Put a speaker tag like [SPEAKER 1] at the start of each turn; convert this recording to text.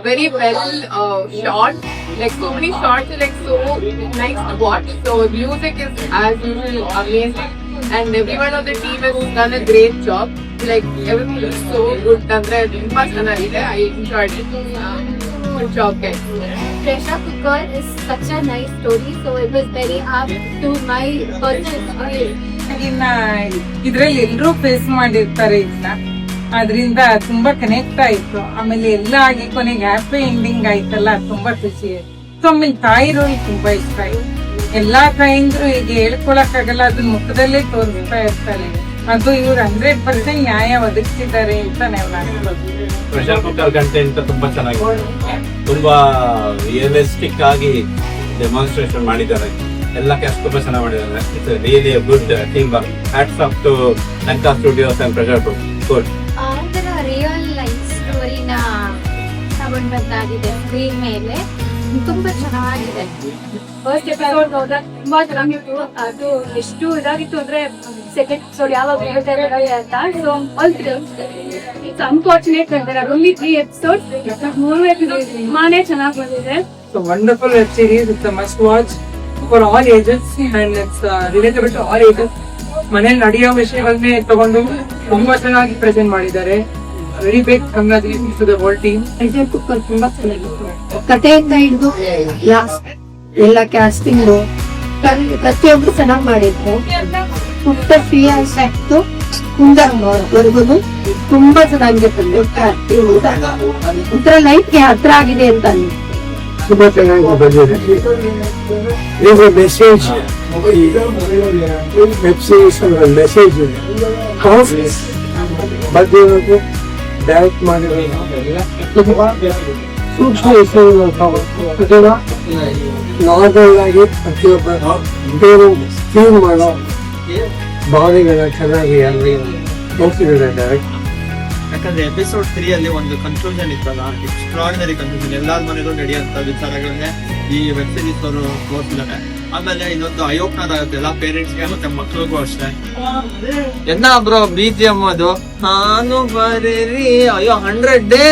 [SPEAKER 1] very well shot. Like so many shots are like so nice to watch. So music is as usual amazing, and everyone on the team has done a great job. Like everything is so good. Andre ತುಂಬಾ ಚೆನ್ನಾಗಿದೆ. I enjoyed it. Good job, guys.
[SPEAKER 2] Pressure cooker is such a nice story, so it was very up to my personal experience.
[SPEAKER 3] ಇನ್ನ ಇದ್ರಲ್ಲಿ ಎಲ್ರೂ face ಮಾಡಿರ್ತಾರೆ ಇದನ್ನ, ಅದ್ರಿಂದ ತುಂಬಾ connect ಆಯ್ತು. ಆಮೇಲೆ ಎಲ್ಲ ಆಗಿ ಕೊನೆಗೆ ಹ್ಯಾಪಿ ಎಂಡಿಂಗ್ ಆಯ್ತಲ್ಲ, ತುಂಬಾ ಖುಷಿ ಆಯ್ತು. ಸೊ ಆಮೇಲೆ ತಾಯಿ ರೋಲ್ ತುಂಬಾ ಇಷ್ಟ ಆಯ್ತು. ಎಲ್ಲಾ ತಾಯಿಂದ್ರು ಈಗ ಹೇಳ್ಕೊಳಕ್ ಆಗಲ್ಲ, ಅದನ್ನ ಮುಖದಲ್ಲೇ ತೋರಿಸ್ತಾ ಇರ್ತಾರೆ. ಅದು ಇವ್ರು 100% ನ್ಯಾಯ ಒದಗಿಸಿದ್ದಾರೆ ಅಂತ ನಾವು ಅನ್ಬೋದು.
[SPEAKER 4] ಪ್ರೆಷರ್ ಕುಕ್ಕರ್ ಕಂಟೆಂಟ್ ತುಂಬಾ ಚೆನ್ನಾಗಿದೆ, ತುಂಬಾ ರಿಯಲಿಸ್ಟಿಕ್ ಆಗಿ ಡೆಮಾನ್ಸ್ಟ್ರೇಷನ್ ಮಾಡಿದ್ದಾರೆ. ಎಲ್ಲ ಕ್ಯಾಸ್ಟ್ ತುಂಬಾ ಚೆನ್ನಾಗಿ ಮಾಡಿದ್ದಾರೆ. It's really good team work. Hats off to Lanka Studios and Pressure Cooker.
[SPEAKER 2] ಆತರ ರಿಯಲ್ ಲೈಫ್ ಸ್ಟೋರಿನ ತಗೊಂಡ್ ಬಂದಾಗಿದೆ ಸ್ಕ್ರೀನ್ ಮೇಲೆ. ತುಂಬಾ ಚೆನ್ನಾಗಿದೆ.
[SPEAKER 5] ಫಸ್ಟ್ ಎಪಿಸೋಡ್ ನೋಡಿದಾಗ ತುಂಬಾ ಚೆನ್ನಾಗಿತ್ತು. ಅದು ಎಷ್ಟು ಇದಾಗಿತ್ತು ಅಂದ್ರೆ ಸೆಕೆಂಡ್ ಎಪಿಸೋಡ್ ಯಾವಾಗ ಹೇಳ್ತಾ ಇದ್ದಾರೆ ಅಂತ. ಸೊ ಇಟ್ಸ್ ಅನ್ಫಾರ್ಚುನೇಟ್ ಅಂದ್ರೆ ಓನ್ಲಿ 3 ಎಪಿಸೋಡ್, 3 ಎಪಿಸೋಡ್ ತುಂಬಾನೇ ಚೆನ್ನಾಗಿ ಬಂದಿದೆ.
[SPEAKER 6] So wonderful web series. It's a must watch for all ages and it's relatable to all ages. ಮನೇಲಿ ನಡೆಯೋ ವಿಷಯಗಳನ್ನೇ ತಗೊಂಡು ತುಂಬಾ ಚೆನ್ನಾಗಿ ಪ್ರೆಸೆಂಟ್ ಮಾಡಿದ್ದಾರೆ. Very big congratulations to the whole team.
[SPEAKER 7] Pressure Cooker ತುಂಬಾ ಚೆನ್ನಾಗಿತ್ತು. ಕಥೆಯಿಂದ ಹಿಡಿದು ಲಾಸ್ಟ್ ಎಲ್ಲ ಕ್ಯಾಸ್ಟಿಂಗ್ ಪ್ರತಿಯೊಬ್ರು ಚೆನ್ನಾಗಿ ಮಾಡಿದ್ರು. ಪುಟ್ಟ ಶ್ರೀಯಾಯ್ತು ಕುಂದರ್ವರೆಗೂ ತುಂಬಾ ಚೆನ್ನಾಗಿರ್ತದೆ. ಒಂಥರ ಲೈಫ್ಗೆ ಹತ್ರ ಆಗಿದೆ ಅಂತ
[SPEAKER 8] ತುಂಬಾ ಚೆನ್ನಾಗಿ ಬಂದಿದೆ. ಈಗ ಮೆಸೇಜ್ ವೆಬ್ ಸೀರೀಸ್ ಮೆಸೇಜ್ ಇದೆ. ಬಂದಿರೋದು ಡೈರೆಕ್ಟ್ ಮಾಡಿರೋದು ಸೂಕ್ಷ್ಮ ವಿಷಯಗಳು ಅದನ್ನ ನಾರ್ಮಲ್ ಆಗಿ ಪ್ರತಿಯೊಬ್ಬ ಬೇರೆ ಫೀಲ್ ಮಾಡೋ ಭಾವನೆಗಳನ್ನ ಚೆನ್ನಾಗಿ ಅಲ್ಲಿ ತೋರಿಸಿದ್ದಾರೆ ಡೈರೆಕ್ಟ್.
[SPEAKER 9] ಯಾಕಂದ್ರೆ ಎಪಿಸೋಡ್ 3 ಅಲ್ಲಿ ಒಂದು ಕನ್ಕ್ಲೂಷನ್ ಇತ್ತಲ್ಲ, ಎಕ್ಸ್ಟ್ರಾರ್ಡಿನರಿ ಕನ್ಕ್ಲೂಷನ್. ಎಲ್ಲಾರ ಮನೆಯಲ್ಲೂ ನಡೆಯುವಂತ ವಿಚಾರಗಳನ್ನೇ ಈ ವೆಬ್ ಸೀರೀಸ್ ಅವರು ತೋರಿಸಿದ್ದಾರೆ. ಆಮೇಲೆ ಇನ್ನೊಂದು ಅಯೋಗ್ಯದಾಗುತ್ತೆ ಎಲ್ಲ ಪೇರೆಂಟ್ಸ್ಗೆ ಮತ್ತೆ ಮಕ್ಳಿಗೂ ಅಷ್ಟೇ. ಎಲ್ಲ ಬ್ರೋ BGM ಅದು ನಾನು ಬರೀರಿ ಅಯ್ಯೋ 100 ಡೇ